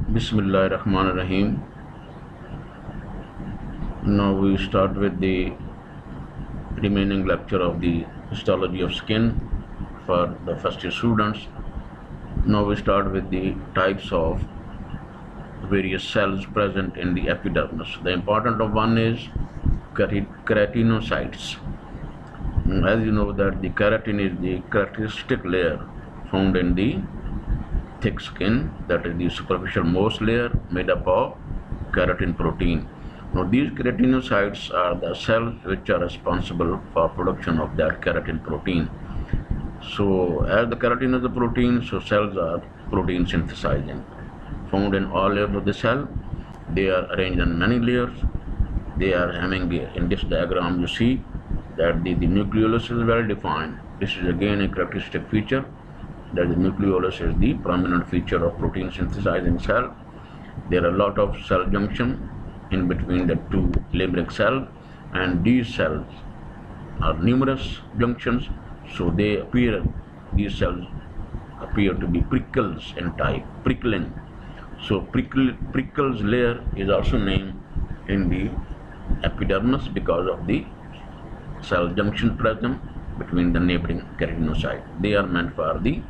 Bismillahirrahmanirrahim. Now we start with the remaining lecture of the histology of skin for the first year students. Now we start with the types of various cells present in the epidermis. The important of one is keratinocytes. As you know that the keratin is the characteristic layer found in the thick skin, that is the superficial most layer made up of keratin protein. Now these keratinocytes are the cells which are responsible for production of that keratin protein. So as the keratin is the protein, so cells are protein synthesizing. Found in all layers of the cell, they are arranged in many layers. They are having, in this diagram you see that the nucleolus is well defined. This is again a characteristic feature, that the nucleolus is the prominent feature of protein synthesizing cell. There are a lot of cell junction in between the two limerick cells, and these cells are numerous junctions, so these cells appear to be prickles in type, prickling. So prickles layer is also named in the epidermis because of the cell junction present between the neighboring keratinocyte. They are meant for the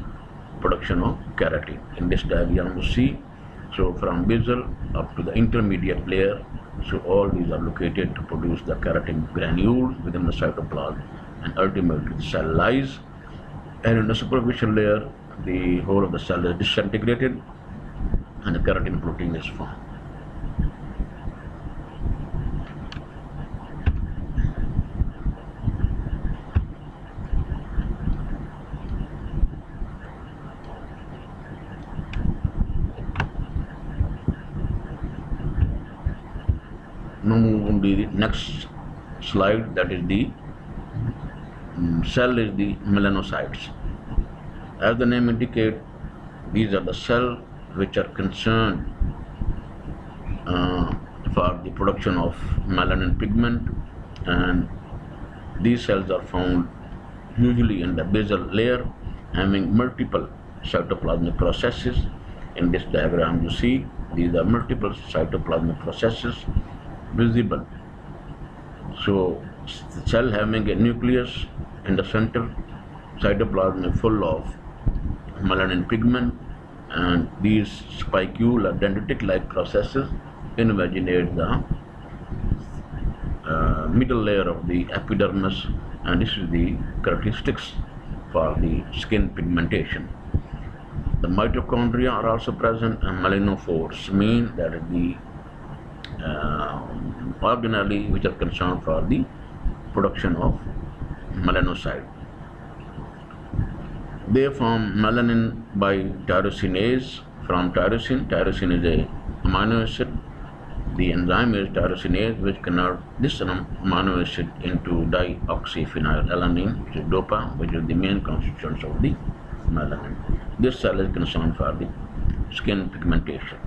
production of keratin. In this diagram you see, so from basal up to the intermediate layer, so all these are located to produce the keratin granules within the cytoplasm, and ultimately the cell lies, and in the superficial layer the whole of the cell is disintegrated and the keratin protein is formed. Now move on to the next slide, that is the cell is the melanocytes. As the name indicates, these are the cells which are concerned for the production of melanin pigment, and these cells are found usually in the basal layer, having multiple cytoplasmic processes. In this diagram you see these are multiple cytoplasmic processes visible. So the cell having a nucleus in the center, cytoplasm is full of melanin pigment, and these spicule or dendritic-like processes invaginate the middle layer of the epidermis, and this is the characteristics for the skin pigmentation. The mitochondria are also present, and melanophores mean that is the organelle which are concerned for the production of melanocyte. They form melanin by tyrosinase from tyrosin. Tyrosin is a amino acid. The enzyme is tyrosinase, which converts this amino acid into dioxyphenylalanine, which is DOPA, which is the main constituents of the melanin. This cell is concerned for the skin pigmentation.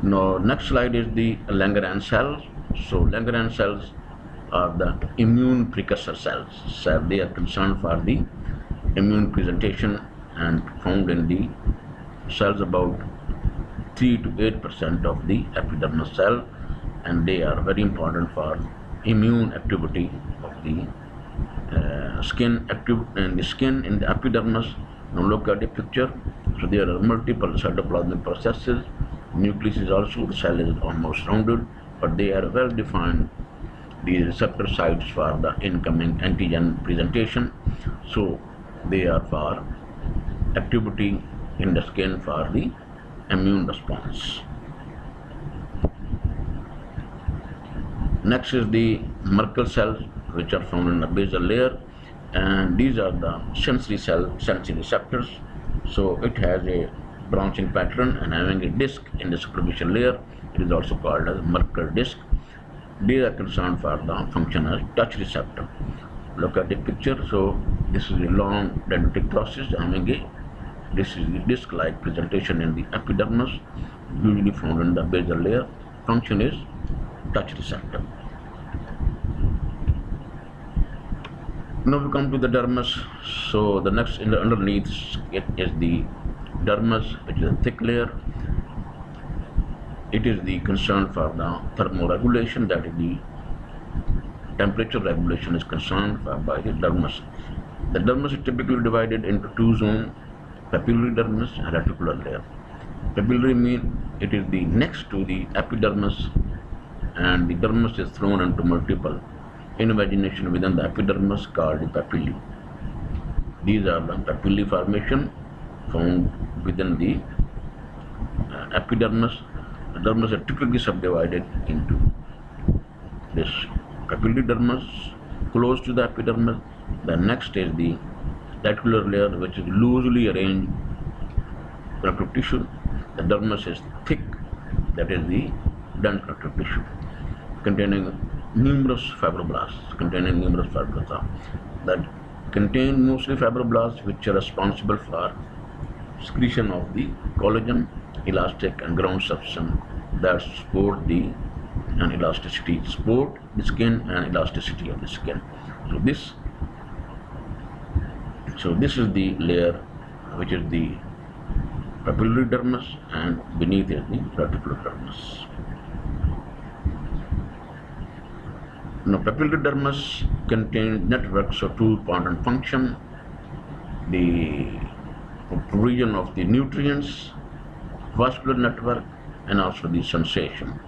Now, next slide is the Langerhans cells. So, Langerhans cells are the immune precursor cells. So, they are concerned for the immune presentation and found in the cells about 3 to 8% of the epidermal cell, and they are very important for immune activity of the skin in the epidermis. Now look at the picture. So there are multiple cytoplasmic processes. Nucleus is also, the cell is almost rounded, but they are well defined, the receptor sites for the incoming antigen presentation. So they are for activity in the skin for the immune response. Next is the Merkel cells, which are found in the basal layer, and these are the sensory receptors. So it has a branching pattern and having a disc in the superficial layer. It is also called as Merkel disc. These are concerned for the function as touch receptor. Look at the picture. So this is a long dendritic process having this is the disc-like presentation in the epidermis, usually found in the basal layer. Function is touch receptor. Now we come to the dermis. So the next underneath it is the dermis, which is a thick layer. It is the concern for the thermoregulation, that is the temperature regulation is concerned by the dermis. The dermis is typically divided into two zones, papillary dermis and reticular layer. Papillary means it is the next to the epidermis, and the dermis is thrown into multiple imagination within the epidermis called the papillae. These are the papillae formation found within the epidermis. The dermis are typically subdivided into this papillary dermis close to the epidermis. The next is the reticular layer, which is loosely arranged connective tissue. The dermis is thick, that is the dense connective tissue, containing numerous fibroblasts, that contain mostly fibroblasts which are responsible for secretion of the collagen, elastic and ground substance that support the skin and elasticity of the skin. So this is the layer which is the papillary dermis, and beneath is the reticular dermis. Now, papillary dermis contains networks of two important functions: the provision of the nutrients, vascular network, and also the sensation.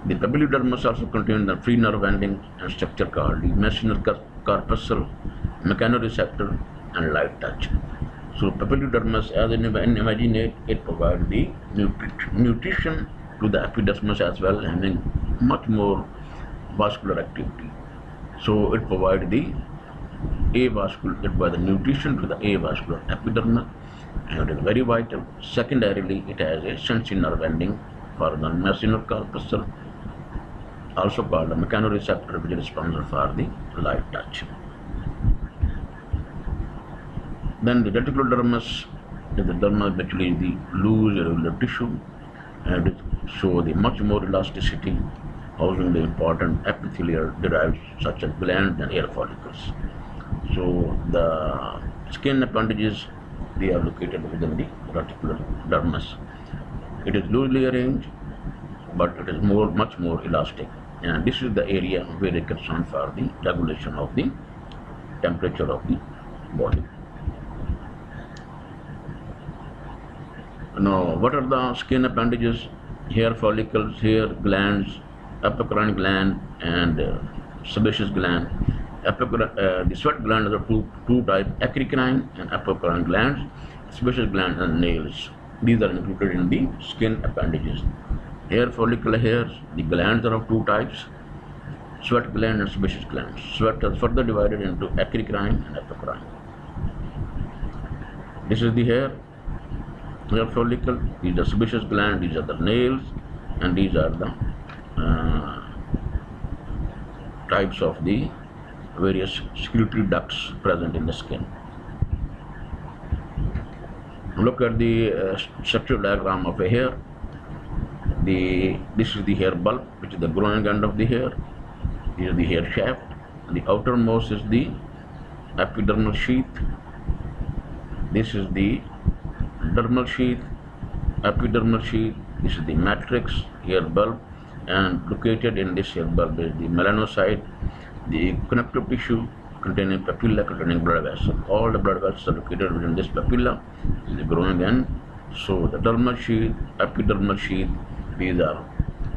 The papillary dermis also contains the free nerve ending and structure called the mesenteric corpuscle, mechanoreceptor, and light touch. So papillary dermis, as in imagine it provides the nutrition to the epidermis as well, having much more vascular activity. So it provides the nutrition to the avascular epidermis, and it is very vital. Secondarily, it has a sensory nerve ending for the mesenteric corpuscle, also called the mechanoreceptor, which is responsible for the light touch. Then the reticular dermis is the dermis actually the loose irregular tissue, and it shows the much more elasticity, housing the important epithelial derived such as glands and hair follicles. So the skin appendages, they are located within the reticular dermis. It is loosely arranged, but it is much more elastic, and this is the area where it is concerned for the regulation of the temperature of the body. Now, what are the skin appendages? Hair follicles, hair glands, apocrine gland, and sebaceous gland. The sweat gland are two types: acricrine and apocrine glands. Sebaceous gland and nails. These are included in the skin appendages. Hair follicle hairs. The glands are of two types: sweat gland and sebaceous gland. Sweat is further divided into acricrine and apocrine. This is the hair follicle. These are sebaceous gland. These are the nails, and these are the types of the various secretory ducts present in the skin. Look at the structural diagram of a hair. This is the hair bulb, which is the growing end of the hair. This is the hair shaft. The outermost is the epidermal sheath. This is the dermal sheath, epidermal sheath. This is the matrix, hair bulb, and located in this hair bulb is the melanocyte, the connective tissue containing papilla containing blood vessel. All the blood vessels are located within this papilla, is the growing end. So the dermal sheath, epidermal sheath, these are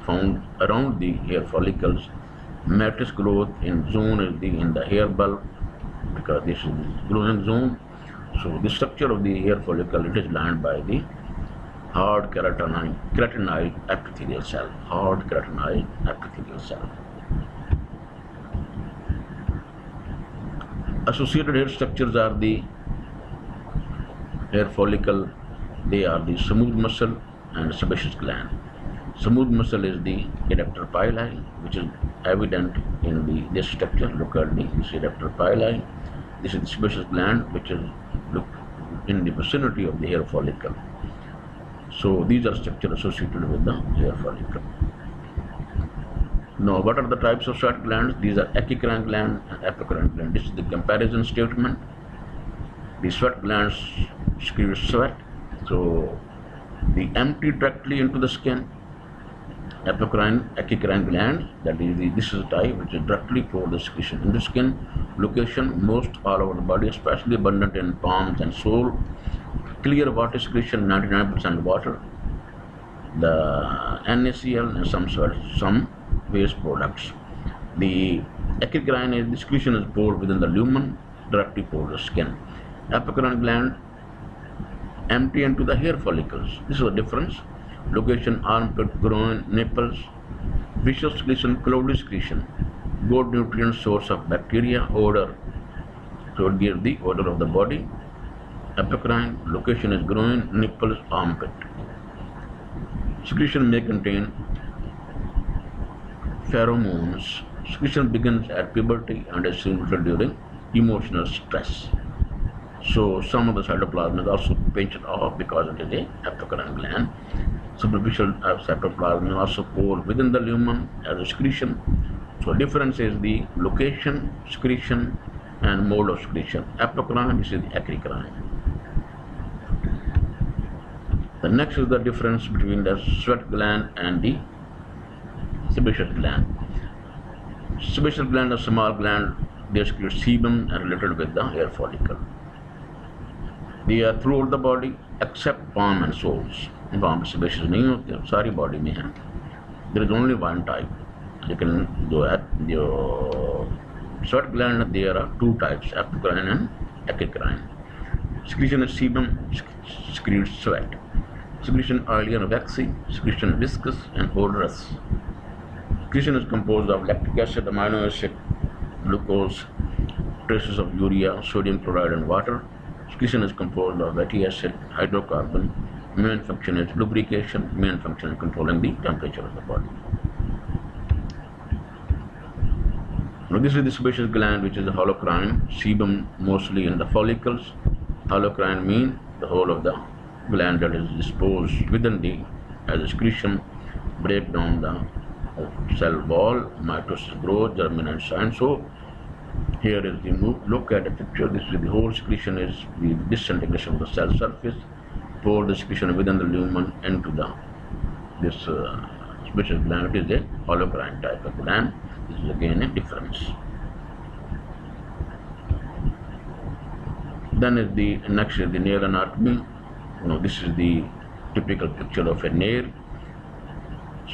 found around the hair follicles. Matrix growth in zone is in the hair bulb, because this is the growing zone. So the structure of the hair follicle, it is lined by the hard keratinized epithelial cell. Associated hair structures are the hair follicle. They are the smooth muscle and sebaceous gland. Smooth muscle is the adductor pili, which is evident in this structure. Look at this adductor pili. This is the sebaceous gland, which is in the vicinity of the hair follicle. So these are structures associated with the hair follicle. Now, what are the types of sweat glands? These are eccrine gland and apocrine gland. This is the comparison statement. The sweat glands secrete sweat, so they empty directly into the skin. Eccrine gland, that is this is the type which is directly pour the secretion in the skin location, most all over the body, especially abundant in palms and sole. Clear water secretion, 99% water. The NaCl and some waste products. The eccrine is the secretion is poured within the lumen, directly pour the skin. Apocrine gland empty into the hair follicles. This is the difference. Location: armpit, groin, nipples. Visual secretion, cloudy secretion. Good nutrient source of bacteria. Odor, so it gives the odor of the body. Apocrine, location is groin, nipples, armpit. Secretion may contain pheromones. Secretion begins at puberty and is stimulated during emotional stress. So some of the cytoplasm is also pinched off because it is a apocrine gland. Superficial cytoplasm is also poured within the lumen as a secretion. So difference is the location, secretion, and mode of secretion. Apocrine, this is the eccrine. The next is the difference between the sweat gland and the sebaceous gland. Sebaceous gland is a small gland. They secrete sebum and related with the hair follicle. They are throughout the body except palm and soles. palm sebaceous नहीं होते, सारी body में है. There is only one type. लेकिन जो sweat gland, there are two types, apocrine and eccrine. Secretion is sebum, secretes sweat. Secretion oily and waxy, secretion viscous and odorous. Secretion is composed of lactic acid, amino acid, glucose, traces of urea, sodium chloride and water. Secretion is composed of fatty acid, hydrocarbon. Main function is lubrication. Main function is controlling the temperature of the body. Now this is the sebaceous gland, which is the holocrine. Sebum mostly in the follicles. Holocrine means the whole of the gland that is disposed within the as a secretion, break down the cell wall, mitosis growth, germination sign. So here is the look at the picture. This is the whole secretion is the disintegration of the cell surface. Pour the secretion within the lumen into this sebaceous gland. It is a holocrine type of gland. This is again a difference. Then is the next is the nail anatomy. This is the typical picture of a nail.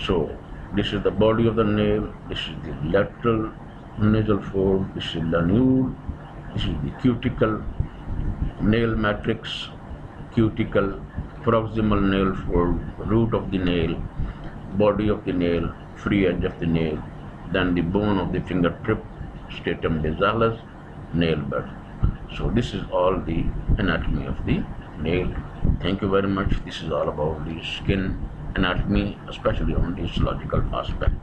So this is the body of the nail. This is the lateral nasal fold. This is the lanule. This is the cuticle, nail matrix, cuticle, proximal nail fold, root of the nail, body of the nail, free edge of the nail, then the bone of the fingertip, stratum bezalis, nail bed. So this is all the anatomy of the nail. Thank you very much. This is all about the skin anatomy, especially on the histological aspect.